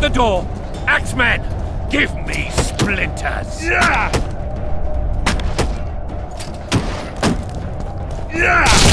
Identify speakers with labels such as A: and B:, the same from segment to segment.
A: the door! Axemen, give me splinters!
B: Yeah! Yeah!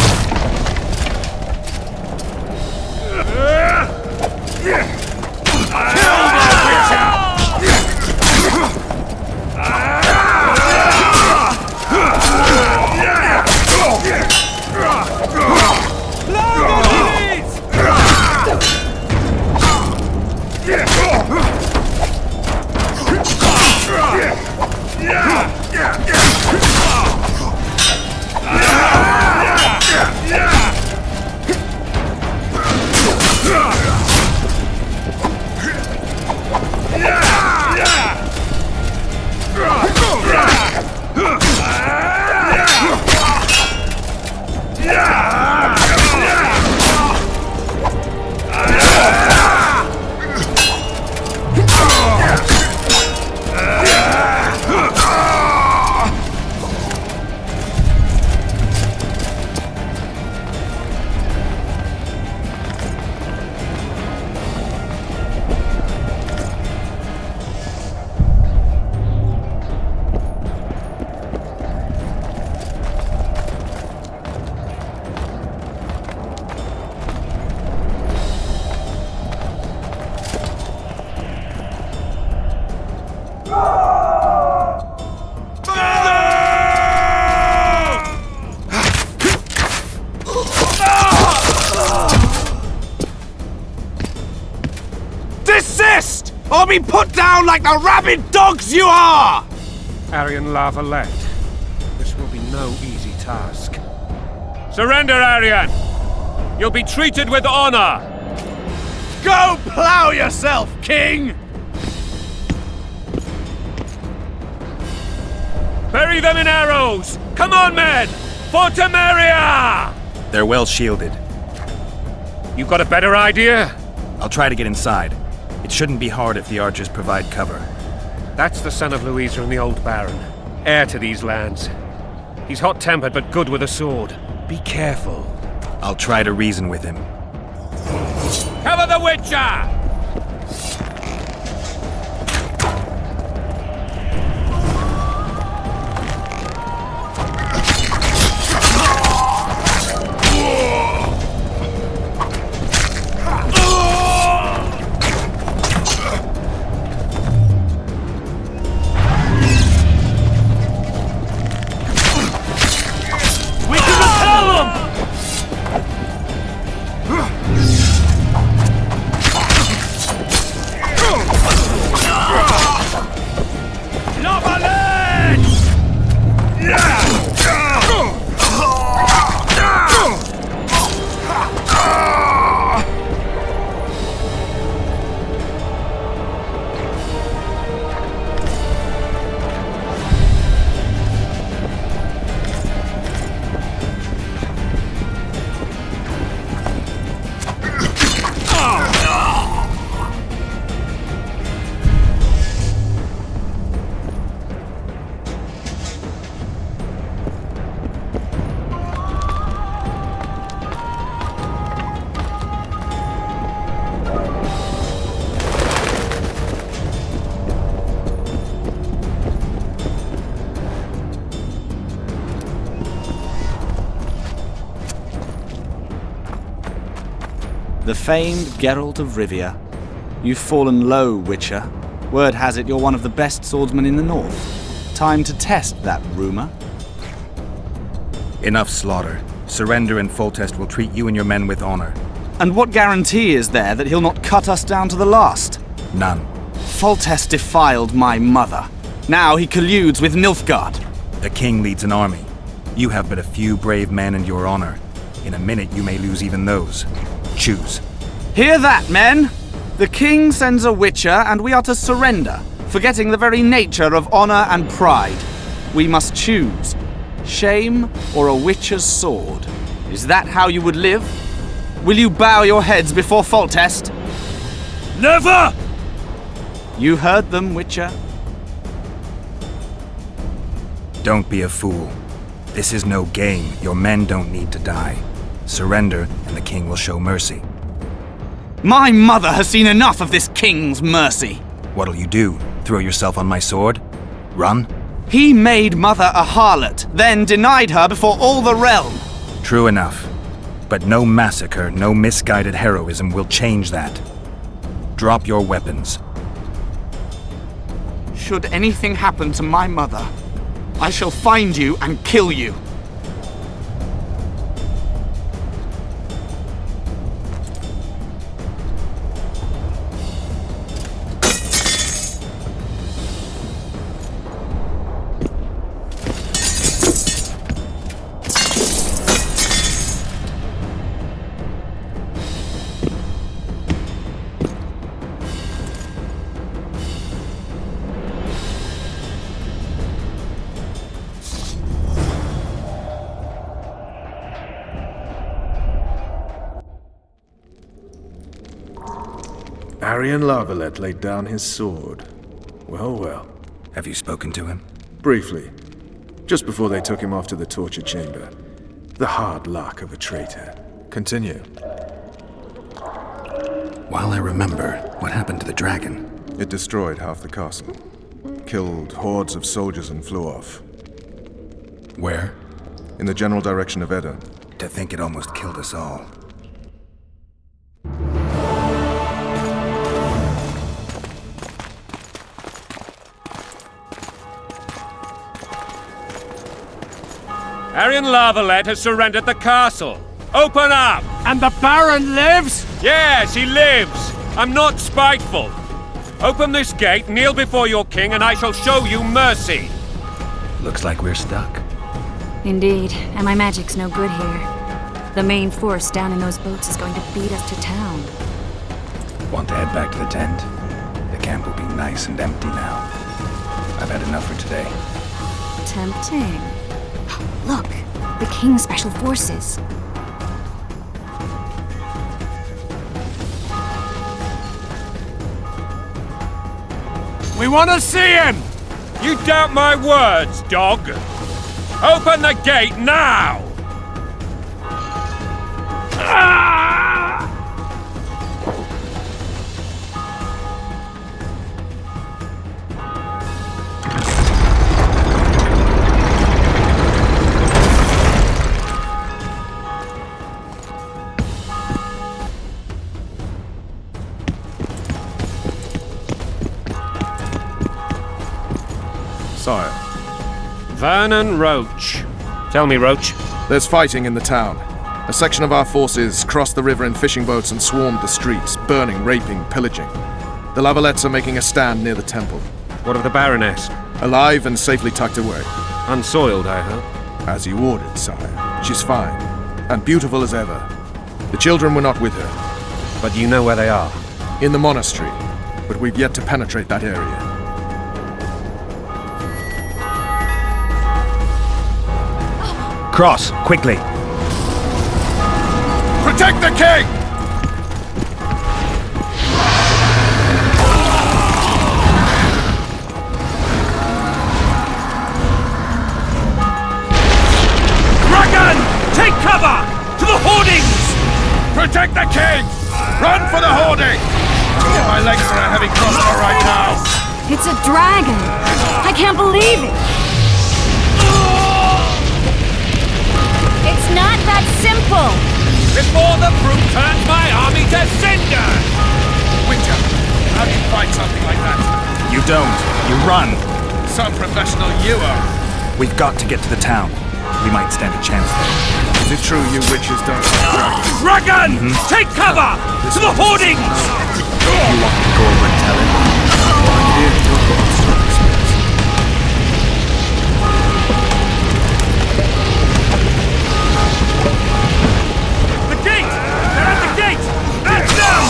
C: Desist! Or be put down like the rabid dogs you are!
A: Aryan Lavalette, this will be no easy task. Surrender, Aryan! You'll be treated with honor!
C: Go plow yourself, King!
A: Bury them in arrows! Come on, men! For Temeria!
D: They're well shielded.
A: You got a better idea?
D: I'll try to get inside. It shouldn't be hard if the archers provide cover.
A: That's the son of Louisa and the old Baron, heir to these lands. He's hot-tempered but good with a sword. Be careful.
D: I'll try to reason with him.
A: Cover the Witcher!
E: The famed Geralt of Rivia. You've fallen low, Witcher. Word has it you're one of the best swordsmen in the north. Time to test that rumor.
D: Enough slaughter. Surrender and Foltest will treat you and your men with honor.
E: And what guarantee is there that he'll not cut us down to the last?
D: None.
E: Foltest defiled my mother. Now he colludes with Nilfgaard.
D: The king leads an army. You have but a few brave men and your honor. In a minute you may lose even those. Choose.
E: Hear that, men! The king sends a Witcher, and we are to surrender, forgetting the very nature of honor and pride. We must choose. Shame or a Witcher's sword. Is that how you would live? Will you bow your heads before Foltest?
C: Never!
E: You heard them, Witcher.
D: Don't be a fool. This is no game. Your men don't need to die. Surrender, and the king will show mercy.
E: My mother has seen enough of this king's mercy.
D: What'll you do? Throw yourself on my sword? Run?
E: He made mother a harlot, then denied her before all the realm.
D: True enough. But no massacre, no misguided heroism will change that. Drop your weapons.
E: Should anything happen to my mother, I shall find you and kill you.
B: Arian Lavalette laid down his sword. Well, well.
D: Have you spoken to him?
B: Briefly. Just before they took him off to the torture chamber. The hard luck of a traitor. Continue.
D: While I remember, what happened to the dragon?
B: It destroyed half the castle. Killed hordes of soldiers and flew off.
D: Where?
B: In the general direction of Edda.
D: To think it almost killed us all.
A: Arian Lavalette has surrendered the castle. Open up!
C: And the Baron lives?
A: Yes, he lives. I'm not spiteful. Open this gate, kneel before your king, and I shall show you mercy.
D: Looks like we're stuck.
F: Indeed, and my magic's no good here. The main force down in those boats is going to beat us to town.
D: Want to head back to the tent? The camp will be nice and empty now. I've had enough for today.
F: Tempting. Look, the King's Special Forces.
C: We want to see him!
A: You doubt my words, dog? Open the gate now!
B: Sire,
A: Vernon Roach. Tell me, Roach.
B: there's fighting in the town. A section of our forces crossed the river in fishing boats and swarmed the streets, burning, raping, pillaging. The Lavalettes are making a stand near the temple.
A: What of the Baroness?
B: Alive and safely tucked away.
A: Unsoiled, I hope.
B: As you ordered, sire. She's fine. And beautiful as ever. The children were not with her.
A: But you know where they are.
B: In the monastery. But we've yet to penetrate that area.
D: Cross, quickly!
B: Protect the king!
C: Dragon! Take cover! To the hoardings!
B: Protect the king! Run for the hoarding! My legs are a heavy crossbow right now.
F: It's a dragon! I can't believe it! It's not that simple!
A: Before the brute turns my army to cinder!
B: Witcher, how do you fight something like that?
D: You don't. You run.
B: Some professional you are.
D: We've got to get to the town. We might stand a chance there.
B: Is it true you witches don't like dragons?
C: Dragon! Take cover! To the hoardings!
D: You want me to go over and tell him?
C: The gate! They're at the gate! That's them!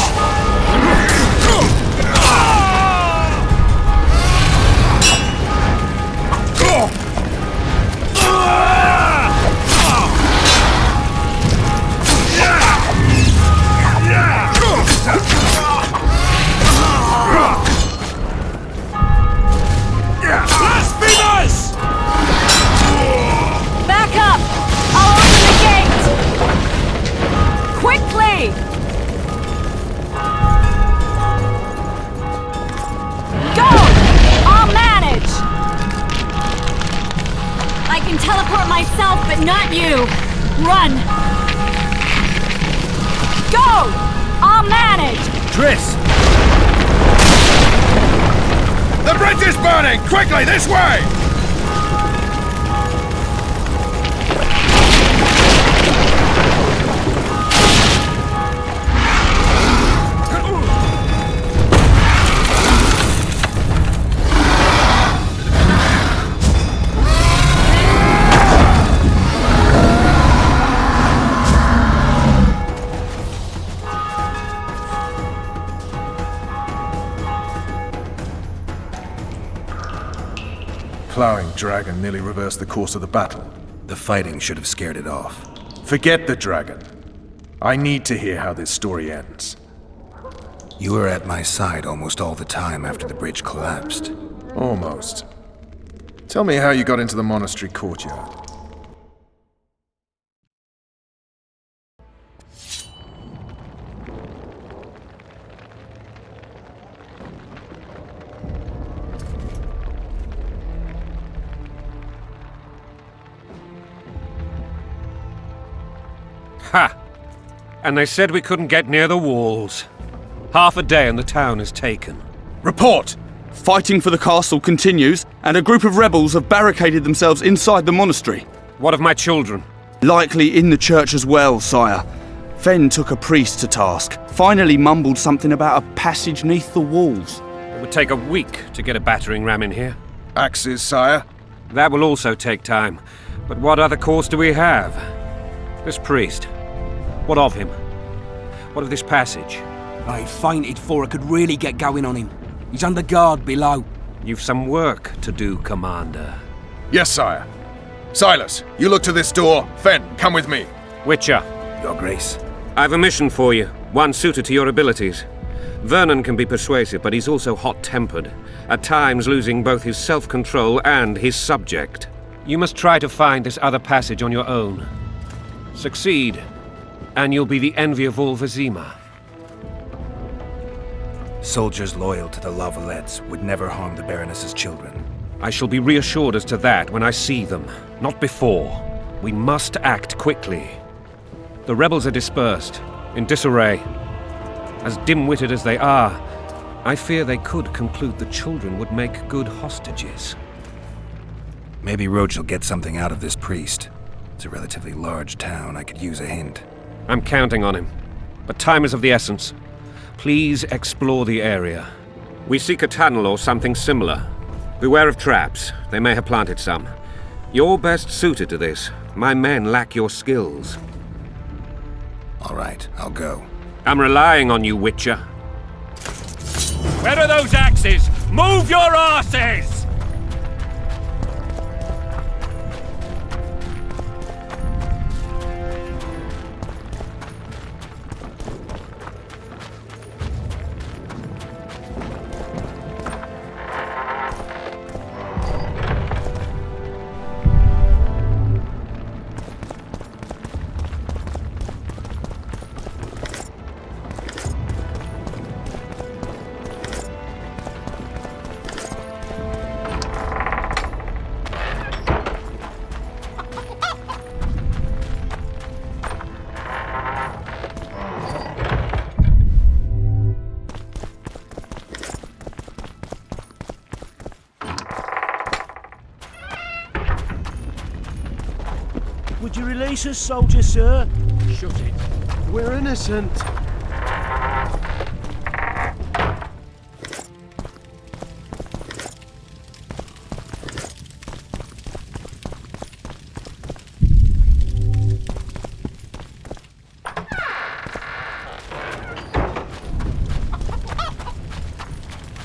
F: can teleport myself, but not you. Run! Go! I'll manage!
C: Triss!
B: The bridge is burning! Quickly, this way! Plowing dragon nearly reversed the course of the battle.
D: The fighting should have scared it off.
B: Forget the dragon. I need to hear how this story ends.
D: You were at my side almost all the time after the bridge collapsed.
B: Almost. Tell me how you got into the monastery courtyard.
A: Ha! And they said we couldn't get near the walls. Half a day and the town is taken.
B: Report!
E: Fighting for the castle continues, and a group of rebels have barricaded themselves inside the monastery.
A: What of my children?
E: Likely in the church as well, sire. Fen took a priest to task, finally mumbled something about a passage neath the walls.
A: It would take a week to get a battering ram in here.
B: Axes, sire?
A: That will also take time. But what other course do we have? This priest. What of him? What of this passage?
C: I fainted before I could really get going on him. He's under guard below.
A: You've some work to do, Commander.
B: Yes, sire. Silas, you look to this door. Fen, come with me.
A: Witcher,
D: Your Grace.
A: I've a mission for you, one suited to your abilities. Vernon can be persuasive, but he's also hot-tempered, at times losing both his self-control and his subject. You must try to find this other passage on your own. Succeed, and you'll be the envy of all Vizima.
D: Soldiers loyal to the Lavalettes would never harm the Baroness's children.
A: I shall be reassured as to that when I see them, not before. We must act quickly. The rebels are dispersed, in disarray. As dim-witted as they are, I fear they could conclude the children would make good hostages.
D: Maybe Roach will get something out of this priest. It's a relatively large town. I could use a hint.
A: I'm counting on him, but time is of the essence. Please explore the area. We seek a tunnel or something similar. Beware of traps. They may have planted some. You're best suited to this. My men lack your skills.
D: All right, I'll go.
A: I'm relying on you, Witcher.
C: Where are those axes? Move your asses!
G: Would you release us, soldier, sir?
C: Shut it.
G: We're innocent.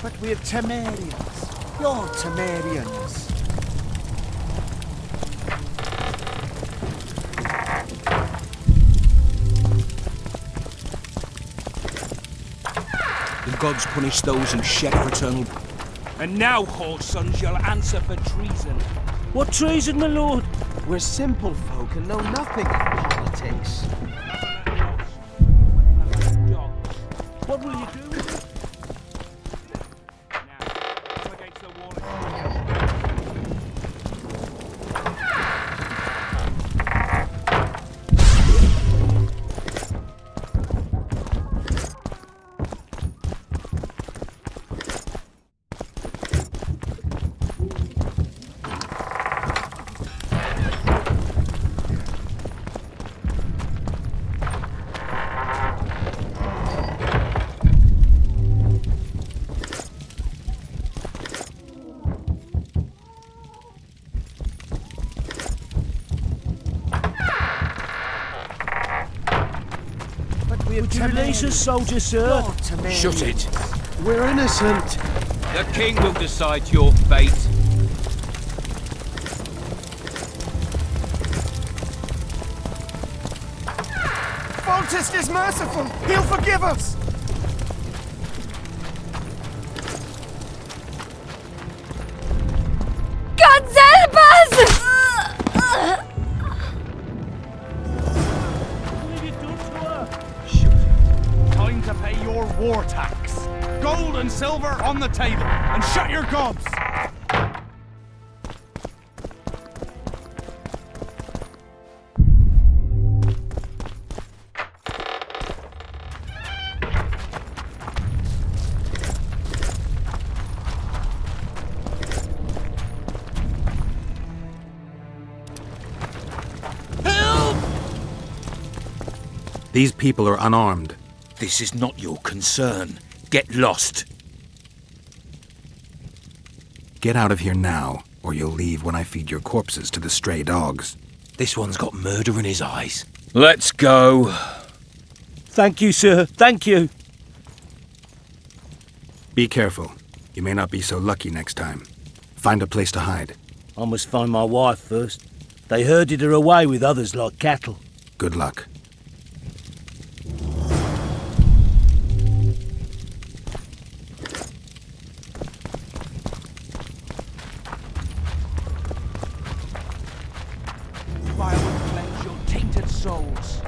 G: But we're Temerians. You're Temerians.
C: The gods punish those who shed fraternal... And now, whore sons, you'll answer for treason.
G: What treason, my lord?
H: We're simple folk and know nothing of politics.
G: What will you do with it? you release us, soldier, sir?
C: Shut it.
H: We're innocent.
C: The king will decide your fate.
H: Foltest is merciful. He'll forgive us.
F: God help us!
G: What have you done to her?
E: Time to pay your war tax. Gold and silver on the table, and shut your gobs.
D: These people are unarmed.
C: This is not your concern. Get lost.
D: Get out of here now, or you'll leave when I feed your corpses to the stray dogs.
C: This one's got murder in his eyes. Let's go.
G: Thank you, sir. Thank you.
D: Be careful. You may not be so lucky next time. Find a place to hide.
G: I must find my wife first. They herded her away with others like cattle.
D: Good luck.
C: Fire will cleanse your tainted souls.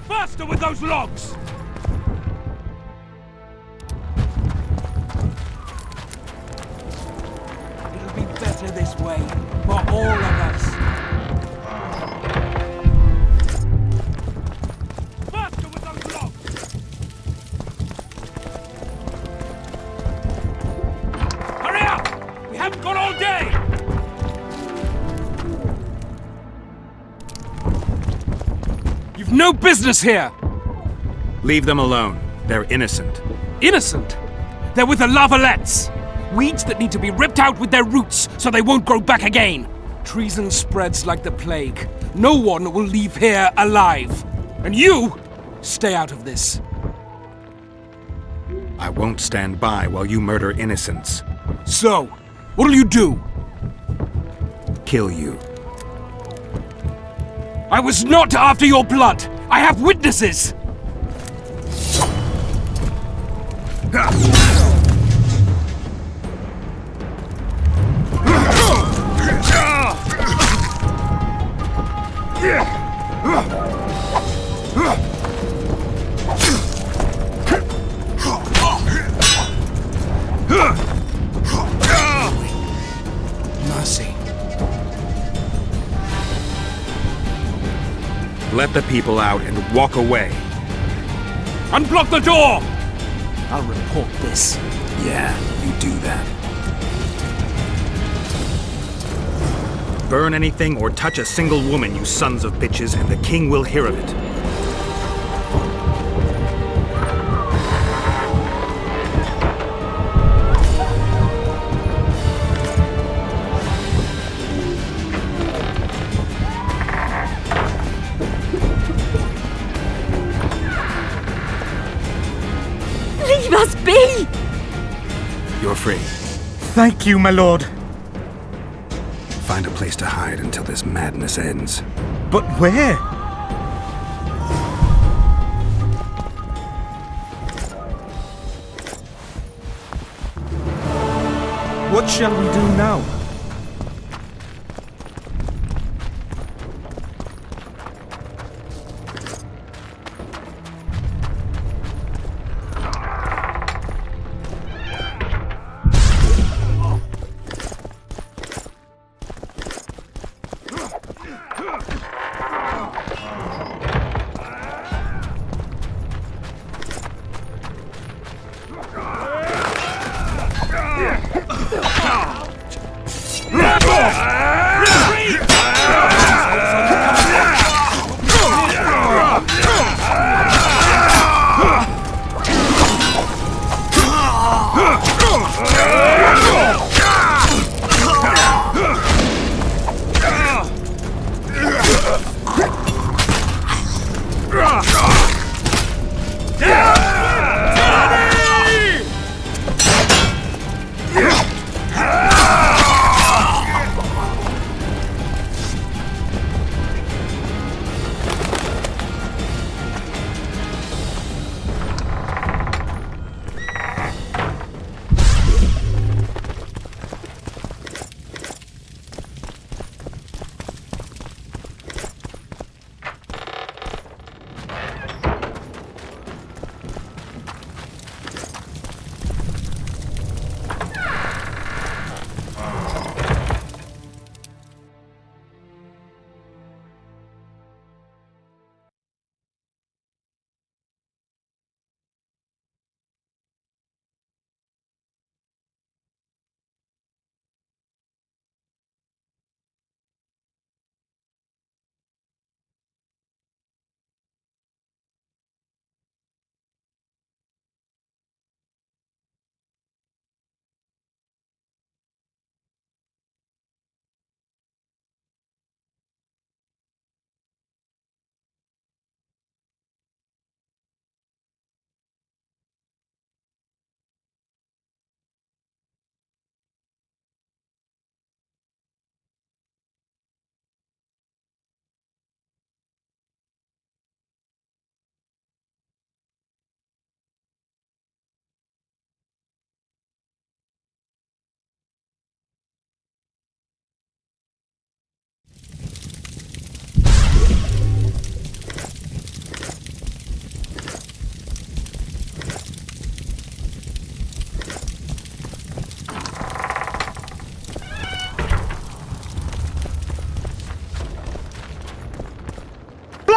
C: Faster with those logs! It'll be better this way, for all of us. Faster with those logs! Hurry up! We haven't got all day! You've no business here!
D: Leave them alone. They're innocent.
C: Innocent? They're with the lavalettes! Weeds that need to be ripped out with their roots so they won't grow back again! Treason spreads like the plague. No one will leave here alive. And you, stay out of this.
D: I won't stand by while you murder innocents.
C: So, what'll you do?
D: Kill you.
C: I was not after your blood! I have witnesses! Mercy.
D: Let the people out and walk away.
C: Unblock the door! I'll report this.
D: Yeah, you do that. Burn anything or touch a single woman, you sons of bitches, and the king will hear of it.
F: Leave us be!
D: You're free.
G: Thank you, my lord.
D: Find a place to hide until this madness ends.
G: But where? What shall we do now?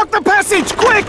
E: Block the passage, quick!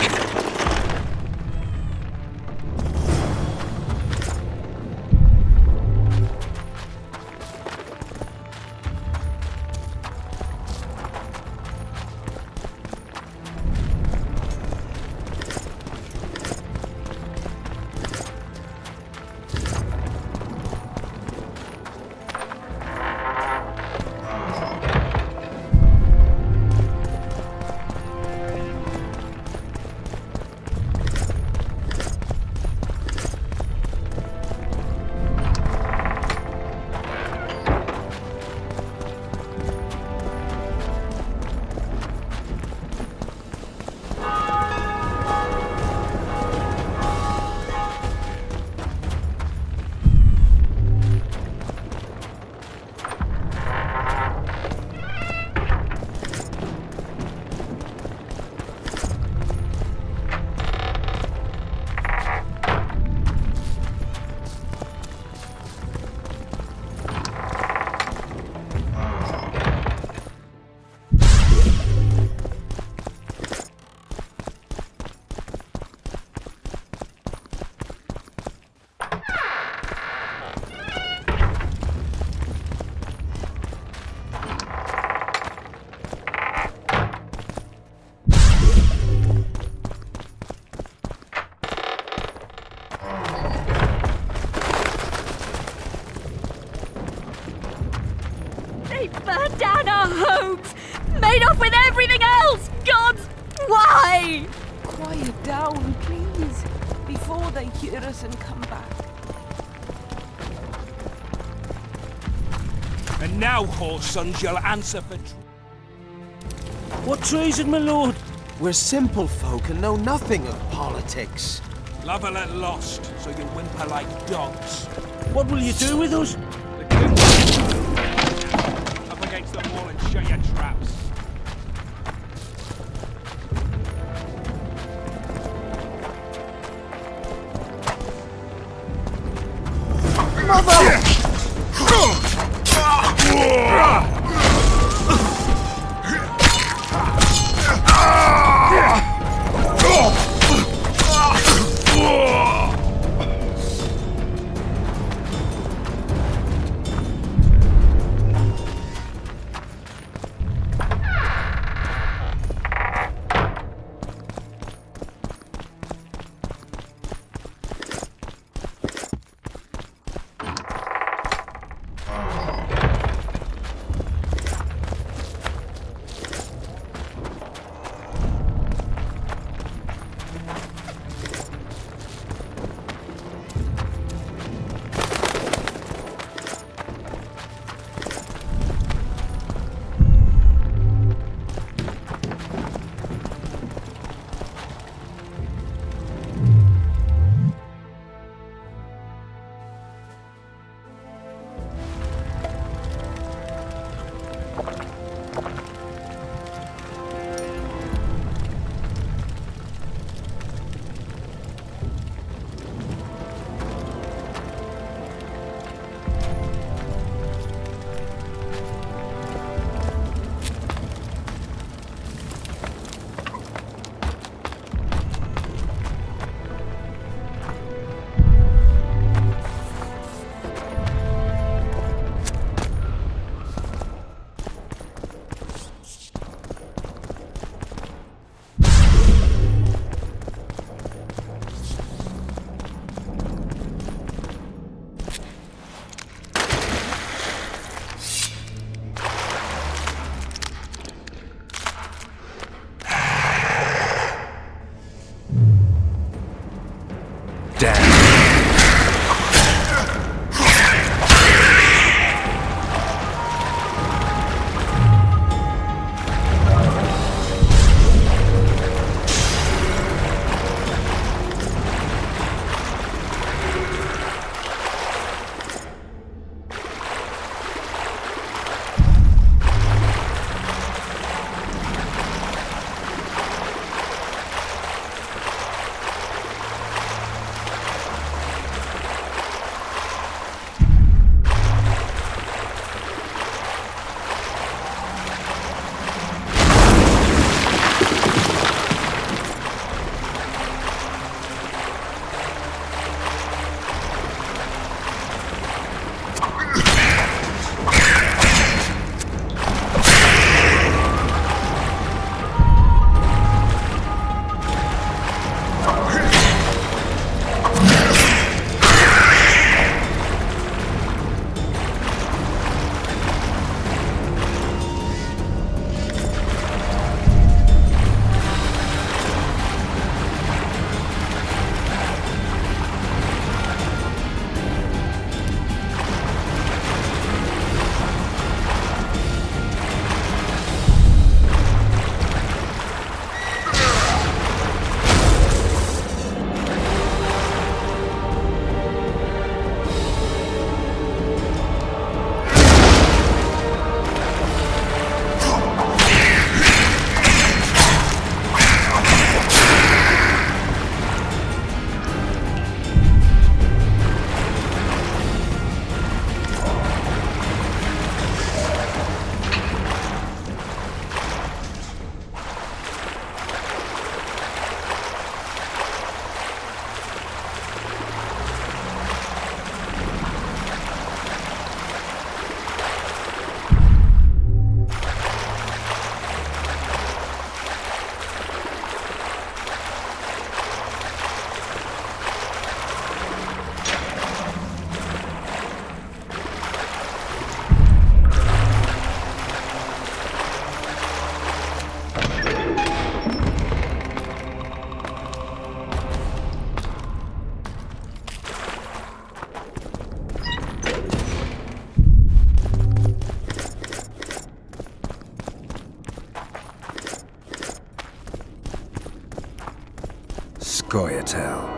F: They burned down our homes! Made off with everything else! Gods, why?
I: Quiet down, please, before they hear us and come back.
C: And now, whoresons, you'll answer for
G: What treason, my lord?
H: We're simple folk and know nothing of politics.
C: Lavalette lost, so you whimper like dogs.
G: What will you do with us?
C: The king up against the wall and shut your traps.
D: Scoia'tael.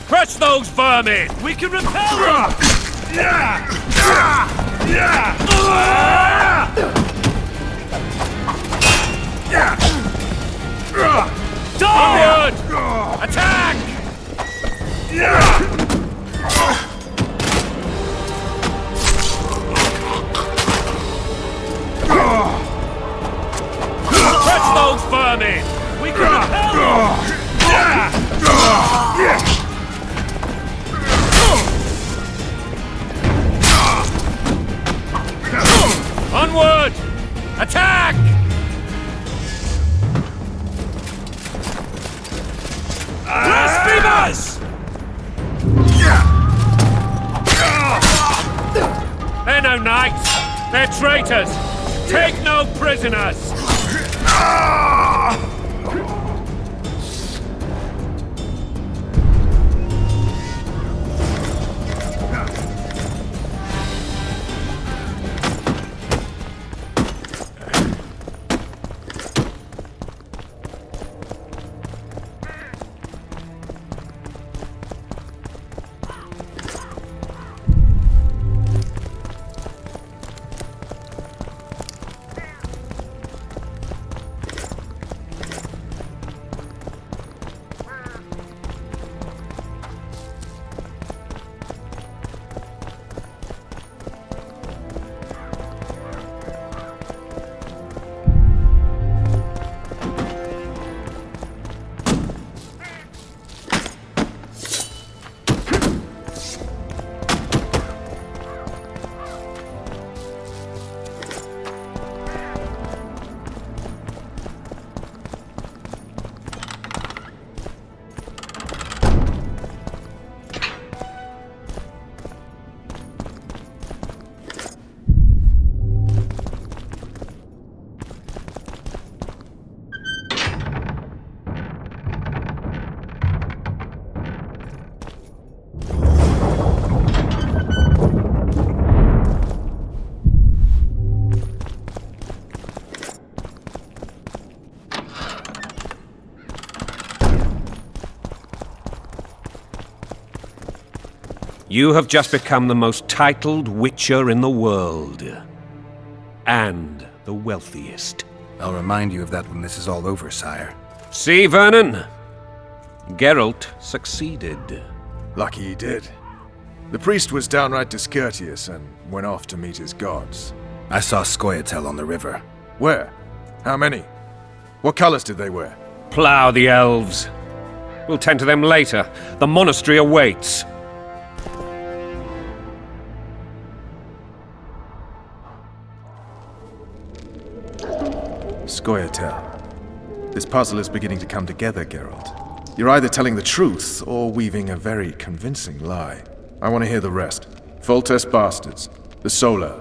A: Crush those vermin! We can repel them! Forward! Attack! Crush those vermin! We can repel them! Onward! Attack! Blasphemers! They're no knights! They're traitors! Take no prisoners! You have just become the most titled witcher in the world. And the wealthiest.
D: I'll remind you of that when this is all over, sire.
A: See, Vernon? Geralt succeeded.
B: Lucky he did. The priest was downright discourteous and went off to meet his gods.
D: I saw Scoia'tael on the river.
B: Where? How many? What colors did they wear?
A: Plough the elves. We'll tend to them later. The monastery awaits.
B: Scoia'tael. This puzzle is beginning to come together, Geralt. You're either telling the truth or weaving a very convincing lie. I want to hear the rest. Foltest bastards. The Solar.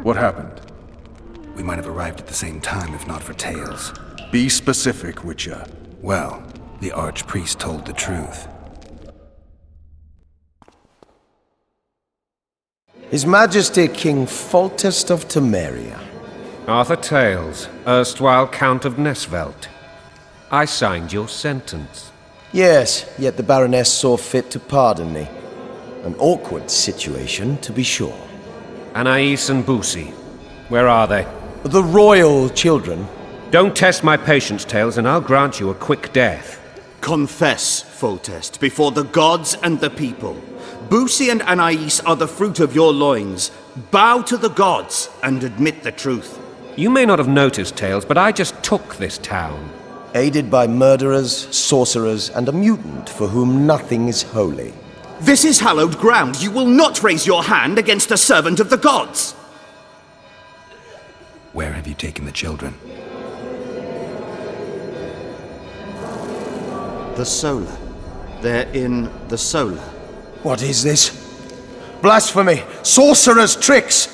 B: What happened?
D: We might have arrived at the same time if not for tales.
B: Be specific, Witcher.
D: Well, the archpriest told the truth.
J: His Majesty King Foltest of Temeria.
A: Arthur Tales, erstwhile Count of Nesvelt. I signed your sentence.
J: Yes, yet the Baroness saw fit to pardon me. An awkward situation, to be sure.
A: Anais and Boussy. Where are they?
J: The royal children.
A: Don't test my patience, Tales, and I'll grant you a quick death.
K: Confess, Foltest, before the gods and the people. Boussy and Anais are the fruit of your loins. Bow to the gods and admit the truth.
A: You may not have noticed, Tales, but I just took this town.
J: Aided by murderers, sorcerers, and a mutant for whom nothing is holy.
K: This is hallowed ground. You will not raise your hand against a servant of the gods.
D: Where have you taken the children?
K: The Solar. They're in the Solar.
J: What is this? Blasphemy! Sorcerer's tricks!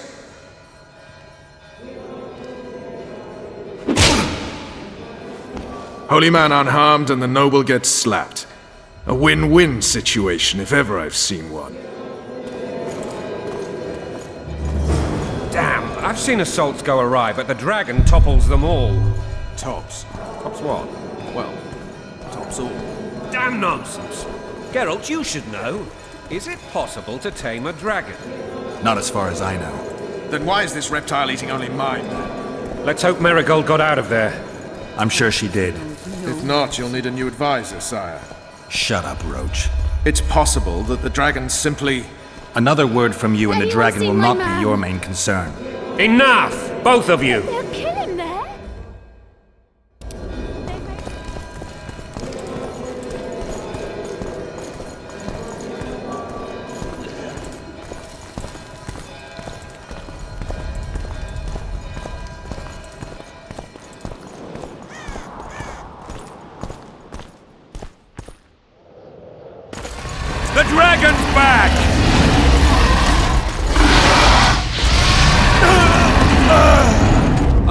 B: Holy man unharmed and the noble gets slapped. A win-win situation, if ever I've seen one.
A: Damn, I've seen assaults go awry, but the dragon topples them all.
B: Tops.
A: Tops what?
B: Well, tops all.
A: Damn nonsense! Geralt, you should know. Is it possible to tame a dragon?
D: Not as far as I know.
B: Then why is this reptile eating only mine?
A: Let's hope Marigold got out of there.
D: I'm sure she did.
B: If not, you'll need a new advisor, sire.
D: Shut up, Roach.
B: It's possible that the dragon simply...
D: Another word from you and the dragon will not be your main concern.
A: Enough! Both of you!
I: They'll kill him there.
A: The dragon's back!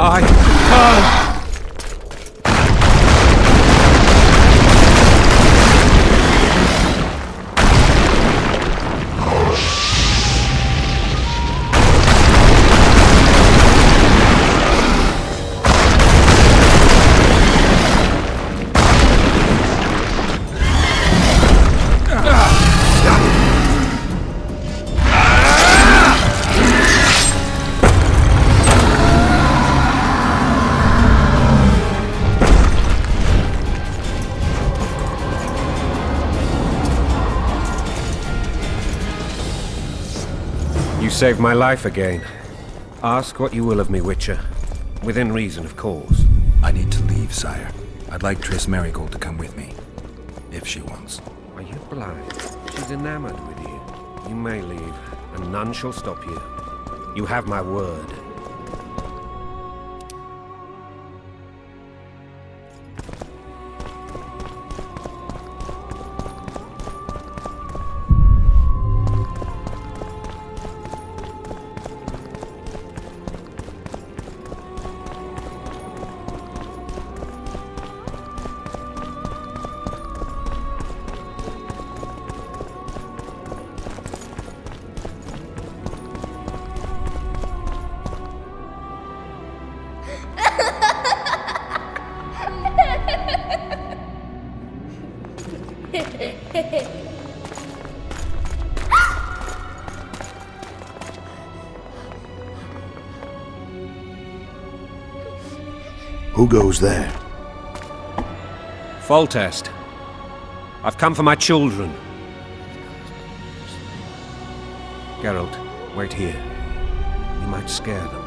A: I can't. You saved my life again. Ask what you will of me, Witcher. Within reason, of course.
D: I need to leave, sire. I'd like Triss Marigold to come with me. If she wants.
A: Are you blind? She's enamored with you. You may leave, and none shall stop you. You have my word.
L: Who goes there?
A: Foltest. I've come for my children. Geralt, wait here. You might scare them.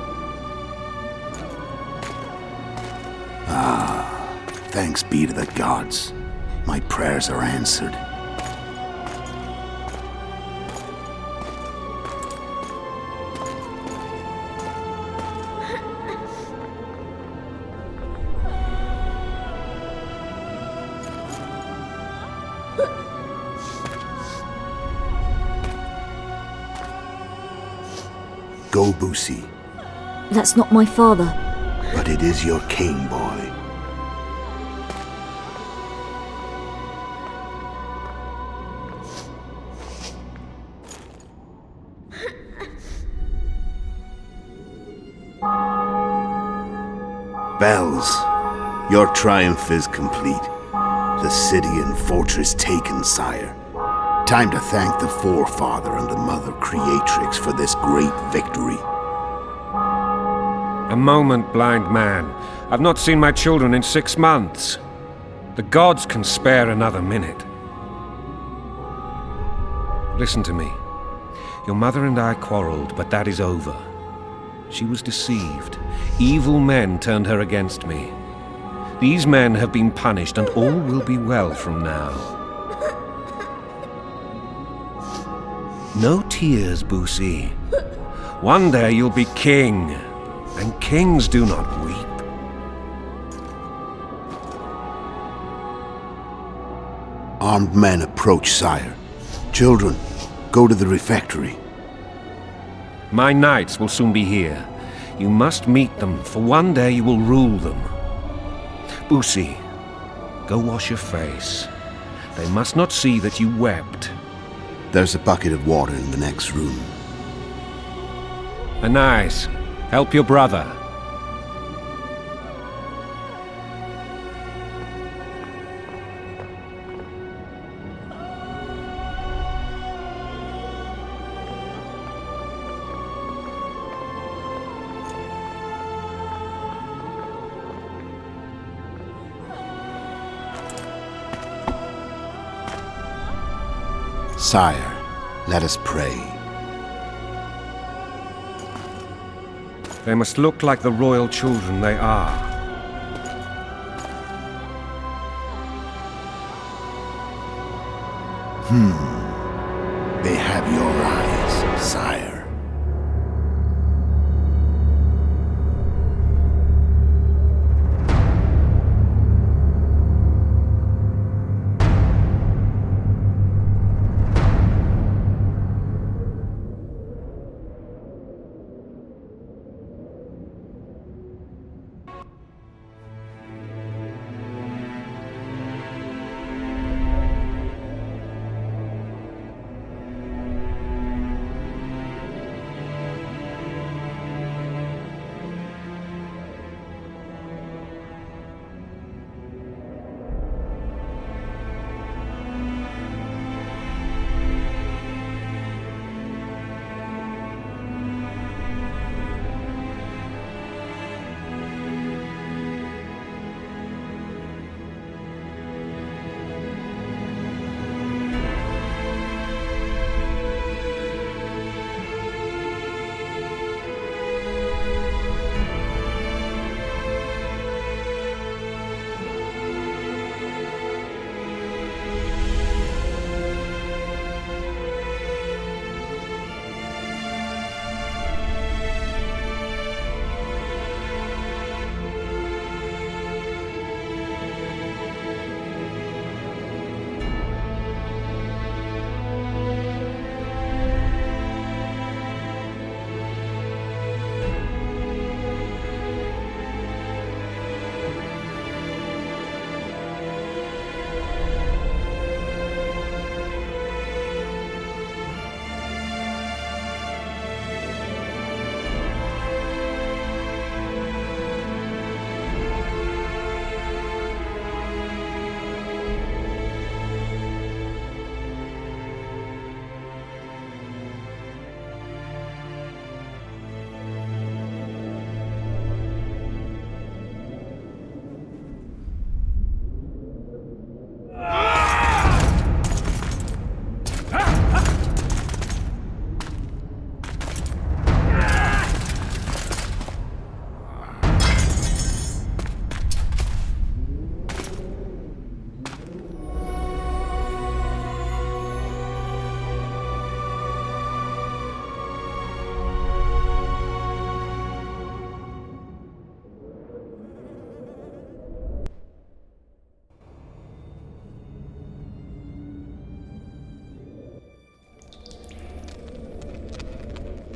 L: Thanks be to the gods. My prayers are answered. Go, Boosie.
F: That's not my father.
L: But it is your king, boy. Bells, your triumph is complete. The city and fortress taken, sire. Time to thank the Forefather and the Mother Creatrix for this great victory.
A: A moment, blind man. I've not seen my children in 6 months. The gods can spare another minute. Listen to me. Your mother and I quarreled, but that is over. She was deceived. Evil men turned her against me. These men have been punished, and all will be well from now. No tears, Boosie. One day you'll be king, and kings do not weep.
L: Armed men approach, sire. Children, go to the refectory.
A: My knights will soon be here. You must meet them, for one day you will rule them. Boosie, go wash your face. They must not see that you wept.
L: There's a bucket of water in the next room.
A: Nice. Help your brother.
L: Sire, let us pray.
A: They must look like the royal children they are.
L: They have your eyes, sire.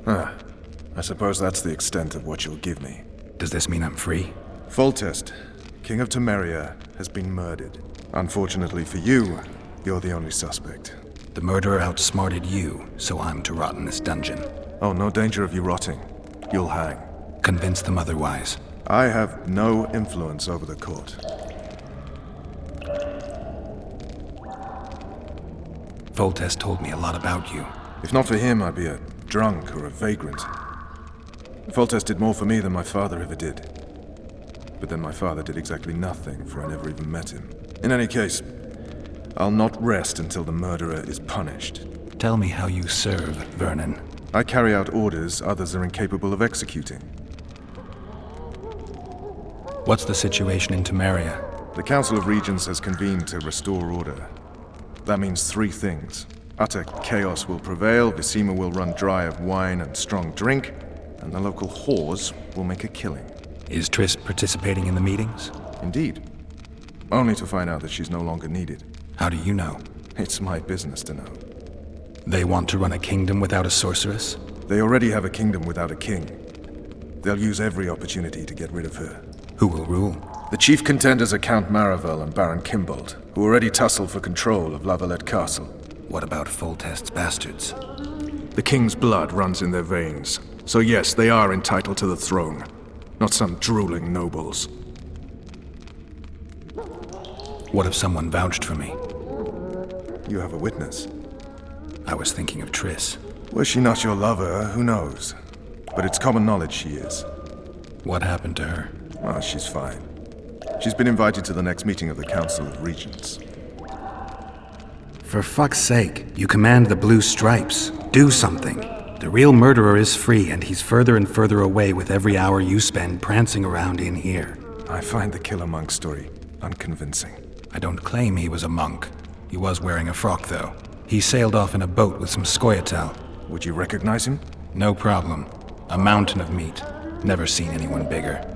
B: I suppose that's the extent of what you'll give me.
D: Does this mean I'm free?
B: Foltest, King of Temeria, has been murdered. Unfortunately for you, you're the only suspect.
D: The murderer outsmarted you, so I'm to rot in this dungeon.
B: Oh, no danger of you rotting. You'll hang.
D: Convince them otherwise.
B: I have no influence over the court.
D: Foltest told me a lot about you.
B: If not for him, I'd be a drunk or a vagrant. Foltest did more for me than my father ever did. But then my father did exactly nothing, for I never even met him. In any case, I'll not rest until the murderer is punished.
D: Tell me how you serve, Vernon.
B: I carry out orders others are incapable of executing.
D: What's the situation in Temeria?
B: The Council of Regents has convened to restore order. That means three things. Utter chaos will prevail, Visima will run dry of wine and strong drink, and the local whores will make a killing.
D: Is Triss participating in the meetings?
B: Indeed. Only to find out that she's no longer needed.
D: How do you know?
B: It's my business to know.
D: They want to run a kingdom without a sorceress?
B: They already have a kingdom without a king. They'll use every opportunity to get rid of her.
D: Who will rule?
B: The chief contenders are Count Maravel and Baron Kimbold, who already tussle for control of Lavalette Castle.
D: What about Foltest's bastards?
B: The king's blood runs in their veins, so yes, they are entitled to the throne. Not some drooling nobles.
D: What if someone vouched for me?
B: You have a witness.
D: I was thinking of Triss.
B: Was she not your lover, who knows? But it's common knowledge she is.
D: What happened to her?
B: Oh, she's fine. She's been invited to the next meeting of the Council of Regents.
D: For fuck's sake, you command the Blue Stripes. Do something. The real murderer is free, and he's further and further away with every hour you spend prancing around in here.
B: I find the Killer Monk story unconvincing.
D: I don't claim he was a monk. He was wearing a frock, though. He sailed off in a boat with some Scoia'tael.
B: Would you recognize him?
D: No problem. A mountain of meat. Never seen anyone bigger.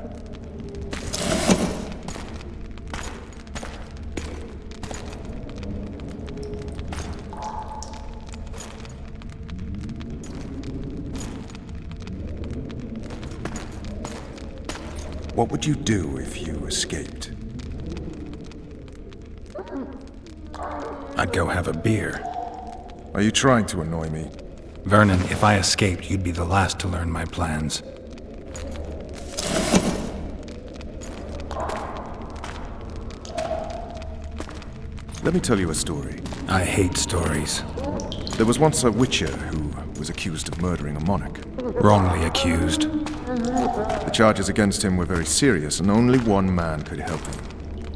B: What would you do if you escaped?
D: I'd go have a beer.
B: Are you trying to annoy me?
D: Vernon, if I escaped, you'd be the last to learn my plans.
B: Let me tell you a story.
D: I hate stories.
B: There was once a witcher who was accused of murdering a monarch.
D: Wrongly accused.
B: The charges against him were very serious, and only one man could help him.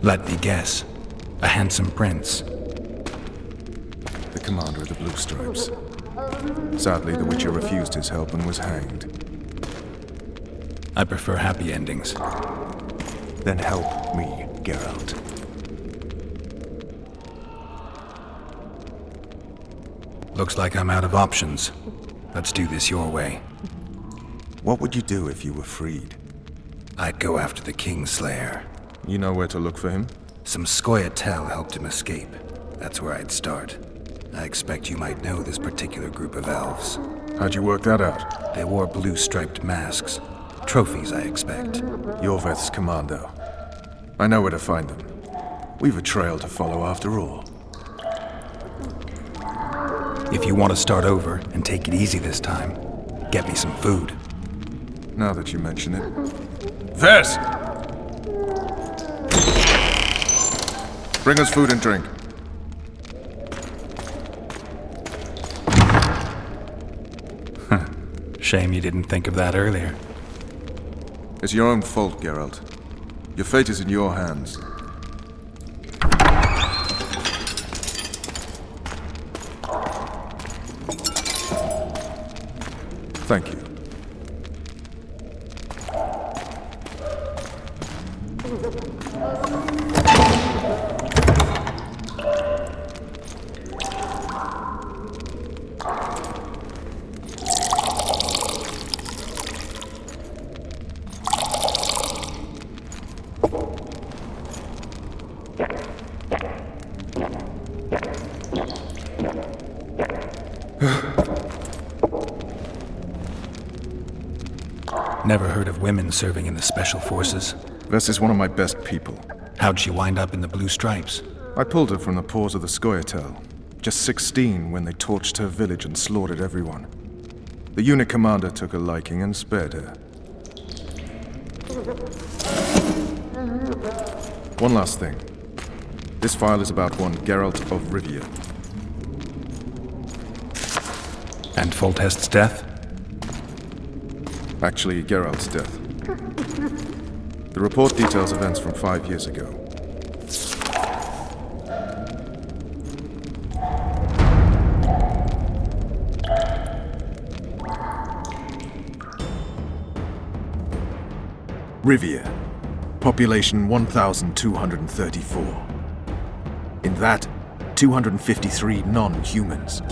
D: Let me guess. A handsome prince.
B: The commander of the Blue Stripes. Sadly, the witcher refused his help and was hanged.
D: I prefer happy endings.
B: Then help me, Geralt.
D: Looks like I'm out of options. Let's do this your way.
B: What would you do if you were freed?
D: I'd go after the Kingslayer.
B: You know where to look for him?
D: Some Scoia'tael helped him escape. That's where I'd start. I expect you might know this particular group of elves.
B: How'd you work that out?
D: They wore blue-striped masks. Trophies, I expect.
B: Yorveth's commando. I know where to find them. We've a trail to follow after all.
D: If you want to start over and take it easy this time, get me some food.
B: Now that you mention it. Vers! Bring us food and drink.
D: Shame you didn't think of that earlier.
B: It's your own fault, Geralt. Your fate is in your hands. Thank you.
D: Never heard of women serving in the Special Forces.
B: Vess is one of my best people.
D: How'd she wind up in the Blue Stripes?
B: I pulled her from the paws of the Scoia'tael. Just 16 when they torched her village and slaughtered everyone. The unit commander took a liking and spared her. One last thing. This file is about one Geralt of Rivia.
D: And Foltest's death?
B: Actually, Geralt's death. The report details events from 5 years ago. Rivia. Population 1,234. In that, 253 non-humans.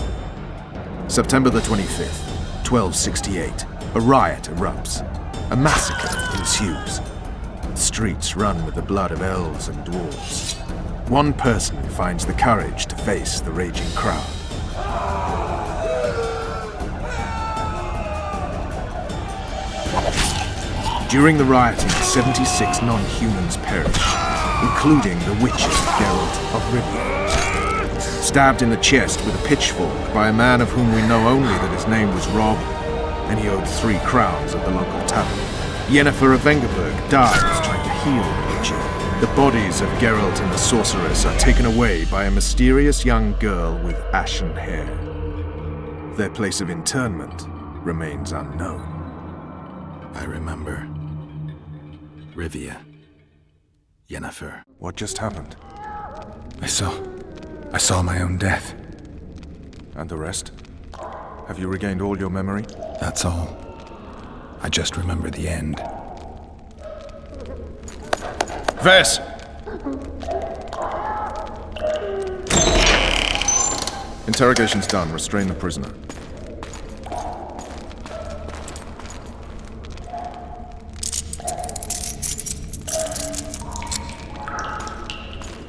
B: September the 25th, 1268. A riot erupts. A massacre ensues. The streets run with the blood of elves and dwarves. One person finds the courage to face the raging crowd. During the rioting, 76 non-humans perish, including the witcher Geralt of Rivia. Stabbed in the chest with a pitchfork by a man of whom we know only that his name was Rob, and he owed 3 crowns at the local tavern. Yennefer of Vengerberg dies trying to heal the witcher. The bodies of Geralt and the sorceress are taken away by a mysterious young girl with ashen hair. Their place of interment remains unknown.
D: I remember. Rivia. Yennefer.
B: What just happened?
D: I saw my own death.
B: And the rest? Have you regained all your memory?
D: That's all. I just remember the end.
B: Vess! Interrogation's done. Restrain the prisoner.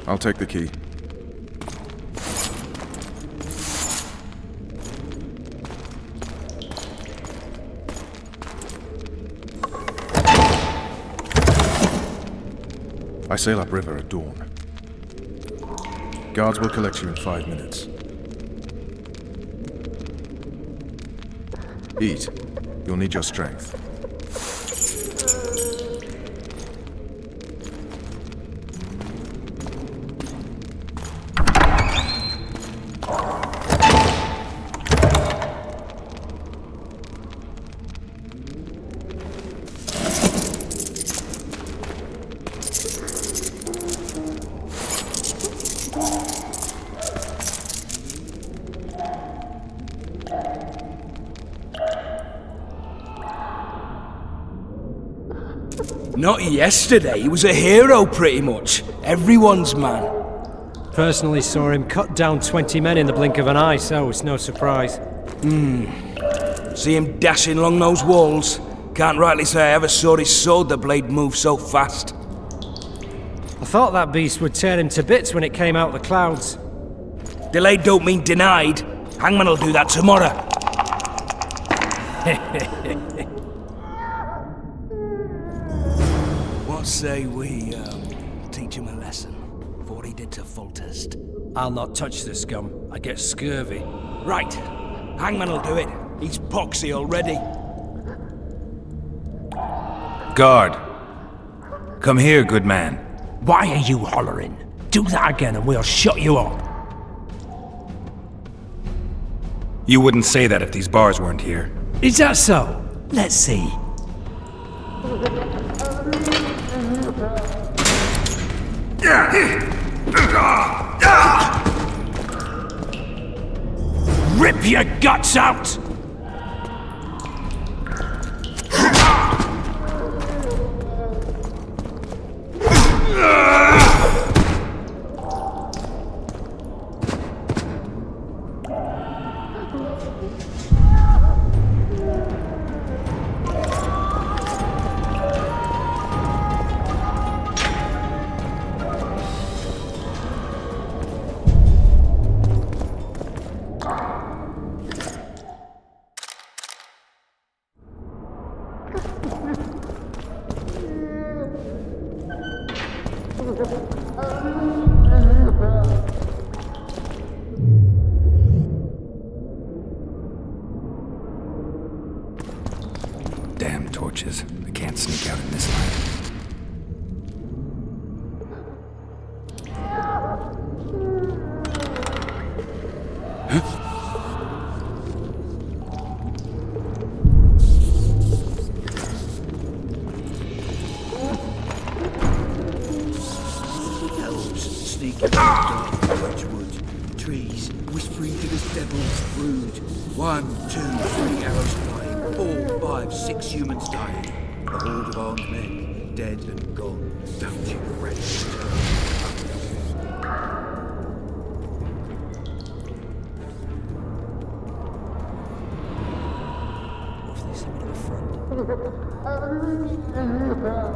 B: I'll take the key. I sail upriver at dawn. Guards will collect you in 5 minutes. Eat. You'll need your strength.
C: Not yesterday, he was a hero pretty much. Everyone's man.
M: Personally saw him cut down 20 men in the blink of an eye, so it's no surprise.
C: See him dashing along those walls. Can't rightly say I ever saw his sword the blade move so fast.
M: I thought that beast would tear him to bits when it came out of the clouds.
C: Delayed don't mean denied. Hangman'll do that tomorrow. What say we, teach him a lesson for what he did to Foltest?
M: I'll not touch the scum. I get scurvy.
C: Right. Hangman'll do it. He's poxy already.
D: Guard! Come here, good man.
G: Why are you hollering? Do that again and we'll shut you up.
D: You wouldn't say that if these bars weren't here.
G: Is that so? Let's see. Rip your guts out!
D: Damn torches. I can't sneak out in this light.
N: Sneaking dark woods, trees, whispering to this devil's brood. 1, 2, 3 arrows flying, 4, 5, 6 humans dying. A horde of armed men, dead and gone. Don't you ready to turn? What if they send me to the front?